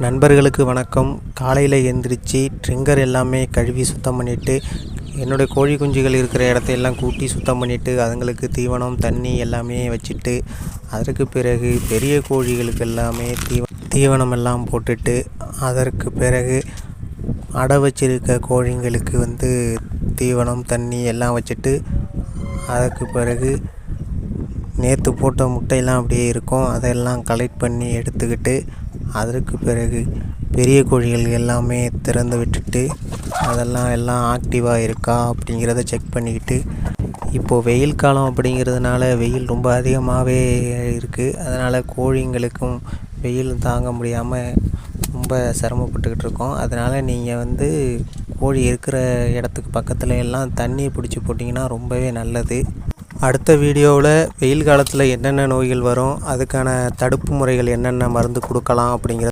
நண்பர்களுக்கு வணக்கம். காலையில் எழுந்திரிச்சு ட்ரிங்கர் எல்லாமே கழுவி சுத்தம் பண்ணிவிட்டு, என்னுடைய கோழி குஞ்சுகள் இருக்கிற இடத்தையெல்லாம் கூட்டி சுத்தம் பண்ணிவிட்டு, அதுங்களுக்கு தீவனம் தண்ணி எல்லாமே வச்சுட்டு, அதற்கு பிறகு பெரிய கோழிகளுக்கு எல்லாமே தீவனம் எல்லாம் போட்டுட்டு, அதற்கு பிறகு அடை வச்சிருக்க கோழிங்களுக்கு தீவனம் தண்ணி எல்லாம் வச்சுட்டு, அதற்கு பிறகு நேற்று போட்ட முட்டையெல்லாம் அப்படியே இருக்கும், அதெல்லாம் கலெக்ட் பண்ணி எடுத்துக்கிட்டு, அதற்கு பிறகு பெரிய கோழிகள் எல்லாமே திறந்து விட்டுட்டு, எல்லாம் ஆக்டிவாக இருக்கா அப்படிங்கிறத செக் பண்ணிக்கிட்டு, இப்போது வெயில் காலம் அப்படிங்கிறதுனால வெயில் ரொம்ப அதிகமாகவே இருக்குது. அதனால் கோழிங்களுக்கும் வெயில் தாங்க முடியாமல் ரொம்ப சிரமப்பட்டுக்கிட்டு இருக்கோம். அதனால் நீங்கள் கோழி இருக்கிற இடத்துக்கு பக்கத்தில் எல்லாம் தண்ணி பிடிச்சி போட்டிங்கன்னா ரொம்பவே நல்லது. அடுத்த வீடியோவில் வெயில் காலத்தில் என்னென்ன நோய்கள் வரும், அதுக்கான தடுப்பு முறைகள் என்னென்ன மருந்து கொடுக்கலாம் அப்படிங்கிறது